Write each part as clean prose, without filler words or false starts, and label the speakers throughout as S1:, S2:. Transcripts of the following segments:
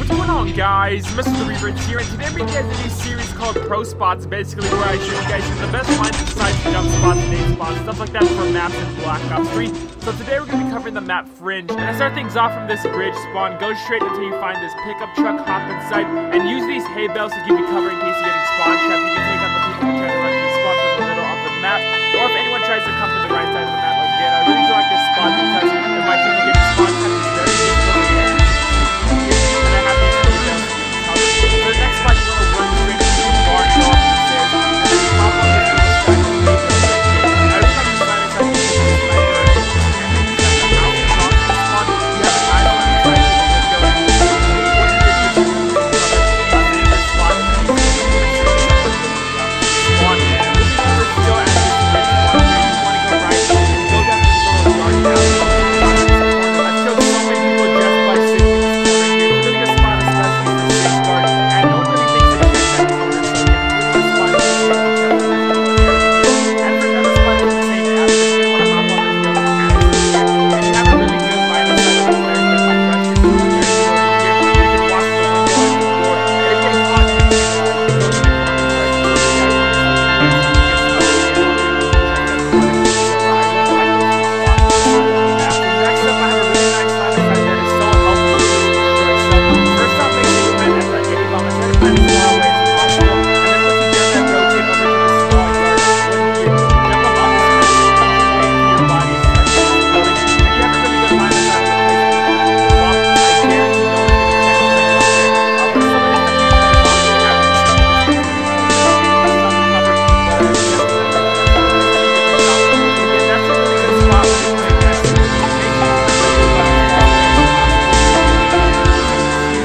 S1: What's going on, guys? Mr. The Reverend here, and today I'm bringing you guys a new series called Pro Spots, basically where I show you guys the best lines of sight, jump spots, nade spots, stuff like that for maps in Black Ops 3. So today we're going to be covering the map Fringe. And I start things off from this bridge spawn, go straight until you find this pickup truck, hop inside, and use these hay bales to give you cover in case you're getting spawn trapped. You can take out the people who try to run these spots from the middle of the map, or if anyone tries to come from the right side of the map again. I really do like this spot because if my team gets spawn trapped, it's very difficult to get. The next spot you want to work straight into the barn off the stairs, and then you hop on this little stack of hay bales right here. I really like the side of sight because it's sniper, and then you set the house across the spawn. You have an idle on the side, so you can go and what you do is you leave this spot, and you can see spawn. Moving over still at this bridge spawn here, you want to go right and go down to this little yard alley. I've killed so many people just by sitting in this corner here. It's a really good spot, especially for safeguard. And no one really thinks that you can check the corner, so yeah, really good spot to check the corner. And for another spot, it's the same as you're going to want to hop on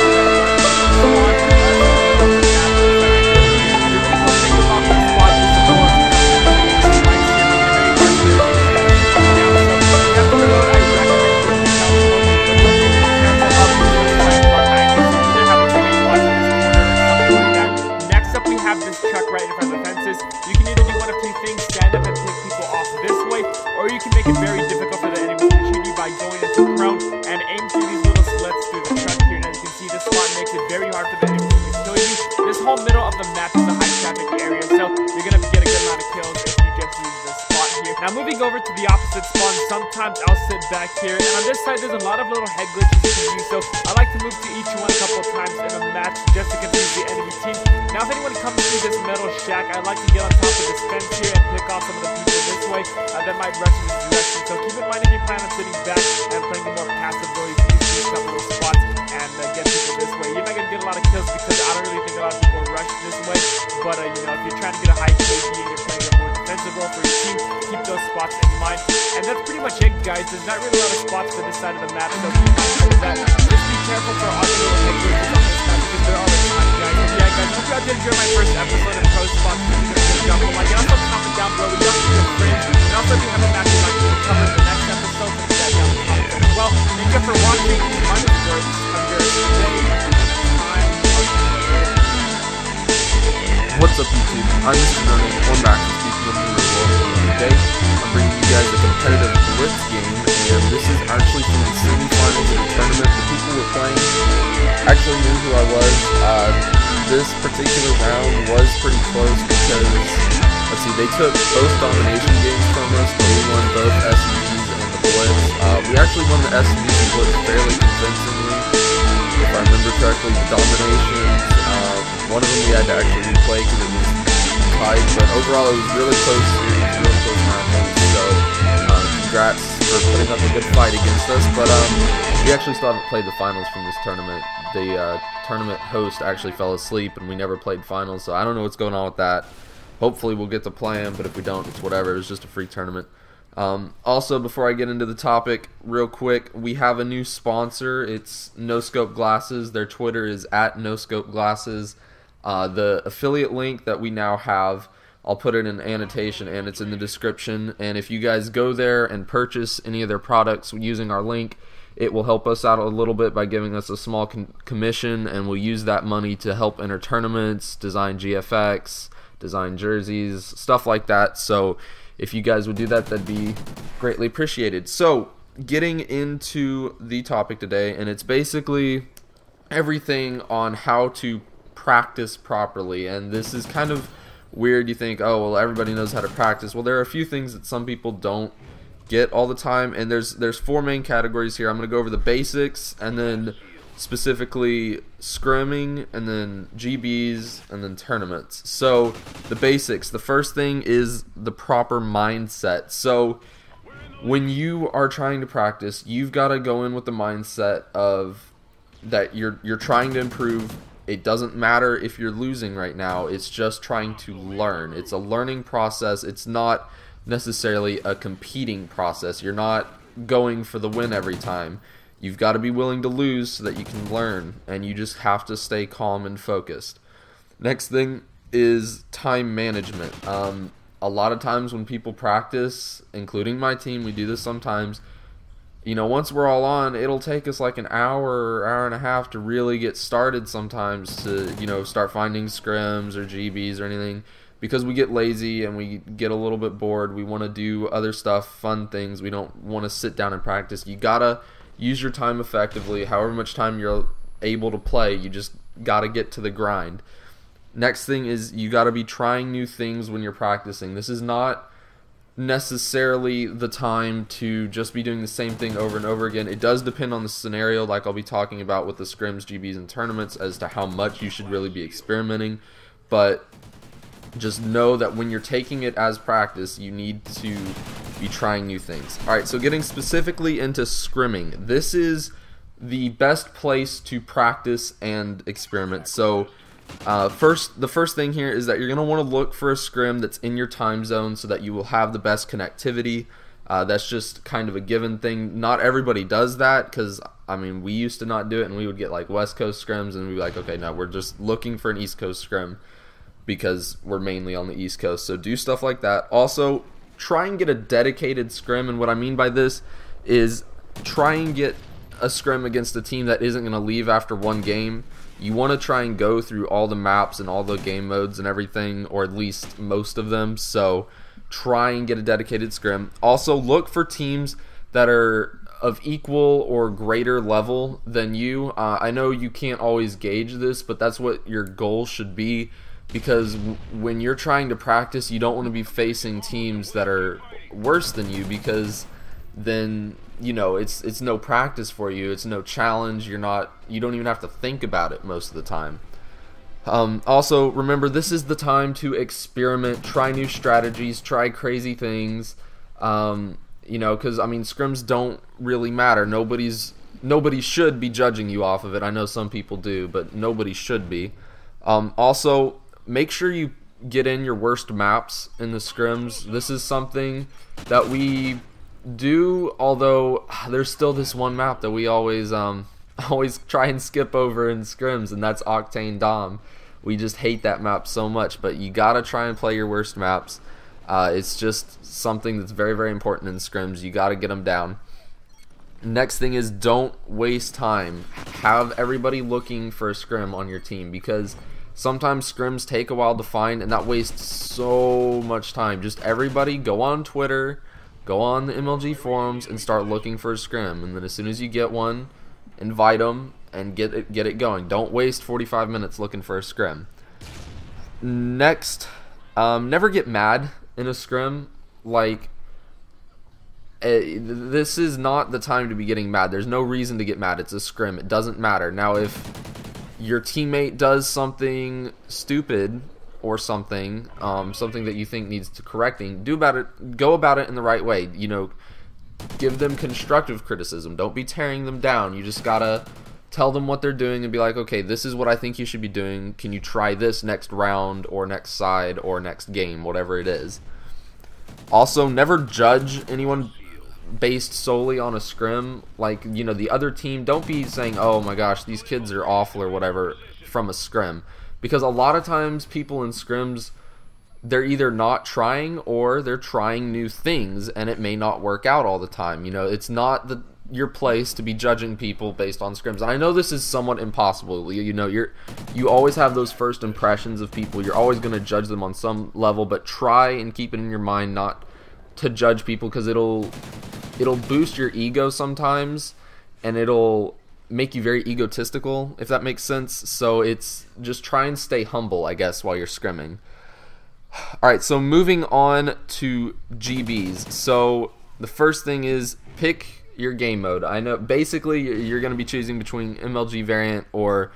S1: this yellow canopy here. And you have a really good line of sight over there. There's my fresh here. You can watch the window on the floor. And if you're caught, you can go to the corner right in front of the fences. You can either do one of two things, stand up and pick people off this way, or you can make it very difficult for the enemies to shoot you by going into prone and aim through these little slits through the truck here. And as you can see, this spot makes it very hard for the enemies to kill you. This whole middle of the map is a high traffic area, so you're going to get a good amount of kills if you just use this spot here. Now moving over to the opposite spawn, sometimes I'll sit back here, and on this side there's a lot of little head glitches you can use, so I like to move to each one a couple of times in a match just to confuse the enemy team. Now if anyone comes through this metal shack, I like to get on top of this fence here and pick off some of the people this way that might rush in this direction. So keep in mind if you plan on sitting back and playing the more passive role, you can use these couple of spots and get people this way. You're not going to get a lot of kills because I don't really think a lot of people rush this way, but you know, if you're trying to get a high KD and you're playing a more defensive role for your team, keep those spots in mind. And that's pretty much it, guys. There's not really a lot of spots for this side of the map, so be mindful of that. Just be careful for all the little head glitches on this map because there are a ton, guys. And yeah, guys, hope you all did enjoy my first episode of Pro Spots. Jump on like, and also comment down below. We love to be friends. And also if you have a match you'd like to cover in the next episode, put that down in the comments as well. Thank you for watching. My name is George. Have a great day.
S2: What's up, YouTube? I'm Mr. Nerding, one back to speaking of the results. Today, I'm bringing you guys a competitive blitz game, and this is actually from the semi-finals of the tournament. The people we're playing actually knew who I was. This particular round was pretty close because, let's see, they took both domination games from us, but we won both SCVs and the blitz. We actually won the SCVs and blitz fairly convincingly, if I remember correctly. The dominations, one of them we had to actually replay because it was tied, but overall it was really close series, really close matches, so congrats for putting up a good fight against us. But we actually still haven't played the finals from this tournament. The tournament host actually fell asleep and we never played finals, so I don't know what's going on with that. Hopefully we'll get to play them, but if we don't, it's whatever. It's just a free tournament. Also, before I get into the topic, real quick, we have a new sponsor. It's No Scope Glasses. Their Twitter is @NoScopeGlasses. The affiliate link that we now have, I'll put it in annotation and it's in the description. And if you guys go there and purchase any of their products using our link, it will help us out a little bit by giving us a small commission, and we'll use that money to help enter tournaments, design GFX, design jerseys, stuff like that. So if you guys would do that, that'd be greatly appreciated. So getting into the topic today, and it's basically everything on how to practice properly. And this is kind of weird. You think, oh, well, everybody knows how to practice. Well, there are a few things that some people don't get all the time, and there's 4 main categories here. I'm going to go over the basics, and then specifically scrimming, and then GBs, and then tournaments. So the basics, the first thing is the proper mindset. So when you are trying to practice, you've got to go in with the mindset of that you're trying to improve. It doesn't matter if you're losing right now. It's just trying to learn. It's a learning process. It's not necessarily a competing process. You're not going for the win every time. You've got to be willing to lose so that you can learn, and you just have to stay calm and focused. Next thing is time management. A lot of times when people practice, including my team, we do this sometimes, you know, once we're all on, it'll take us like an hour or hour and a half to really get started sometimes to, you know, start finding scrims or GBs or anything, because we get lazy and we get a little bit bored. We want to do other stuff, fun things. We don't want to sit down and practice. You gotta use your time effectively. However much time you're able to play, you just gotta get to the grind. Next thing is you gotta be trying new things when you're practicing. This is not necessarily the time to just be doing the same thing over and over again. It does depend on the scenario, like I'll be talking about with the scrims, GBs, and tournaments, as to how much you should really be experimenting. But just know that when you're taking it as practice, you need to be trying new things. Alright, so getting specifically into scrimming. This is the best place to practice and experiment. So the first thing here is that you're going to want to look for a scrim that's in your time zone so that you will have the best connectivity. That's just kind of a given thing. Not everybody does that, because I mean, we used to not do it, and we would get like West Coast scrims, and we'd be like, okay, no, we're just looking for an East Coast scrim because we're mainly on the East Coast. So do stuff like that. Also, try and get a dedicated scrim, and what I mean by this is try and get a scrim against a team that isn't going to leave after one game. You want to try and go through all the maps and all the game modes and everything, or at least most of them. So try and get a dedicated scrim. Also, look for teams that are of equal or greater level than you. I know you can't always gauge this, but that's what your goal should be, because when you're trying to practice, you don't want to be facing teams that are worse than you, because then, you know, it's no practice for you. It's no challenge. You don't even have to think about it most of the time. Also, remember, this is the time to experiment, try new strategies, try crazy things. You know, because I mean, scrims don't really matter. Nobody should be judging you off of it. I know some people do, but nobody should be. Also, make sure you get in your worst maps in the scrims. This is something that we do, although there's still this one map that we always try and skip over in scrims, and that's Octane Dom. We just hate that map so much, but you gotta try and play your worst maps. It's just something that's very, very important in scrims. You gotta get them down. Next thing is, don't waste time. Have everybody looking for a scrim on your team, because sometimes scrims take a while to find, and that wastes so much time. Just everybody go on Twitter, go on the MLG forums, and start looking for a scrim. And then as soon as you get one, invite them and get it going. Don't waste 45 minutes looking for a scrim. Next, never get mad in a scrim. Like, this is not the time to be getting mad. There's no reason to get mad. It's a scrim. It doesn't matter. Now, if your teammate does something stupid or something that you think needs to correcting, go about it in the right way. You know, give them constructive criticism. Don't be tearing them down. You just gotta tell them what they're doing and be like, okay, this is what I think you should be doing. Can you try this next round or next side or next game, whatever it is. Also, never judge anyone based solely on a scrim. Like, you know, the other team, don't be saying, oh my gosh, these kids are awful or whatever from a scrim, because a lot of times people in scrims, they're either not trying or they're trying new things, and it may not work out all the time. You know, it's not your place to be judging people based on scrims. And I know this is somewhat impossible. You know, you always have those first impressions of people. You're always going to judge them on some level, but try and keep it in your mind not to judge people, because it'll boost your ego sometimes, and it'll make you very egotistical, if that makes sense. So it's just try and stay humble, I guess, while you're scrimming. Alright, so moving on to GBs. So the first thing is pick your game mode. I know basically you're going to be choosing between MLG variant or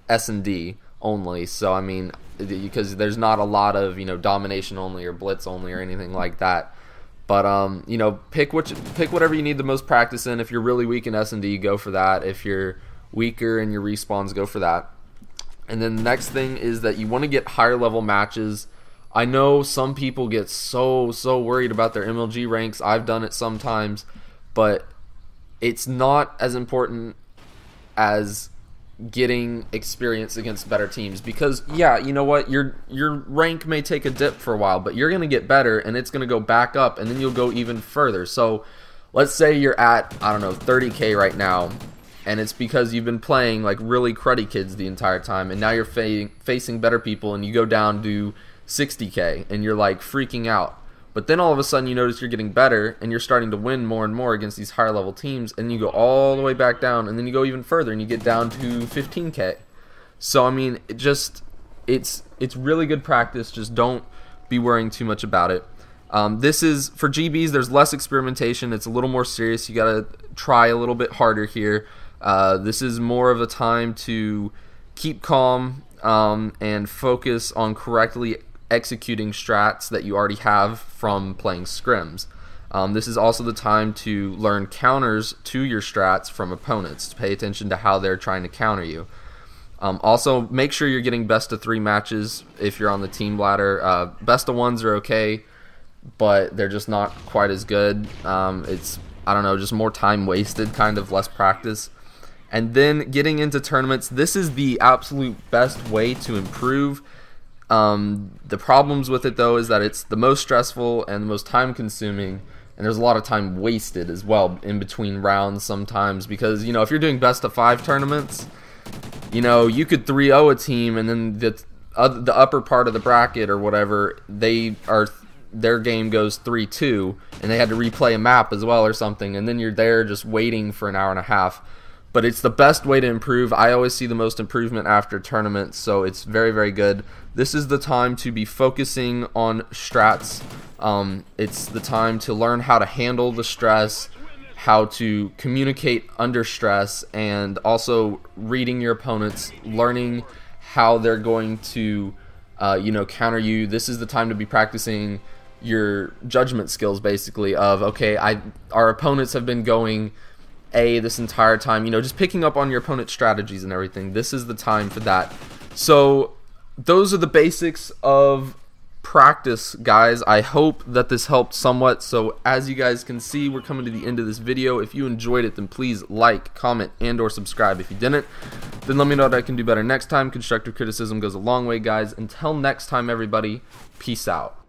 S2: S&D only. So I mean, because there's not a lot of, you know, domination only or blitz only or anything like that. But you know, pick whatever you need the most practice in. If you're really weak in S&D, go for that. If you're weaker in your respawns, go for that. And then the next thing is that you want to get higher level matches. I know some people get so worried about their MLG ranks. I've done it sometimes, but it's not as important as getting experience against better teams, because yeah, you know what, your rank may take a dip for a while, but you're going to get better and it's going to go back up, and then you'll go even further. So let's say you're at, I don't know, 30k right now, and it's because you've been playing like really cruddy kids the entire time, and now you're facing better people, and you go down to 60k and you're like freaking out. But then all of a sudden you notice you're getting better and you're starting to win more and more against these higher level teams, and you go all the way back down, and then you go even further and you get down to 15k. So I mean, it's really good practice. Just don't be worrying too much about it. This is for GBs. There's less experimentation. It's a little more serious. You gotta try a little bit harder here. This is more of a time to keep calm and focus on correctly executing strats that you already have from playing scrims. This is also the time to learn counters to your strats from opponents, to pay attention to how they're trying to counter you. Also, make sure you're getting best of 3 matches if you're on the team ladder. Best of 1s are okay, but they're just not quite as good. It's, I don't know, just more time wasted, kind of less practice. And then getting into tournaments, this is the absolute best way to improve. The problems with it though is that it's the most stressful and the most time consuming, and there's a lot of time wasted as well in between rounds sometimes, because, you know, if you're doing best of 5 tournaments, you know, you could 3-0 a team, and then the upper part of the bracket or whatever, their game goes 3-2 and they had to replay a map as well or something, and then you're there just waiting for an hour and a half. But it's the best way to improve. I always see the most improvement after tournaments, so it's very, very good. This is the time to be focusing on strats. It's the time to learn how to handle the stress, how to communicate under stress, and also reading your opponents, learning how they're going to you know, counter you. This is the time to be practicing your judgment skills, basically, of, okay, our opponents have been going A this entire time, you know, just picking up on your opponent's strategies and everything. This is the time for that. So those are the basics of practice, guys. I hope that this helped somewhat. So as you guys can see, we're coming to the end of this video. If you enjoyed it, then please like, comment, and or subscribe. If you didn't, then let me know what I can do better next time. Constructive criticism goes a long way, guys. Until next time, everybody, peace out.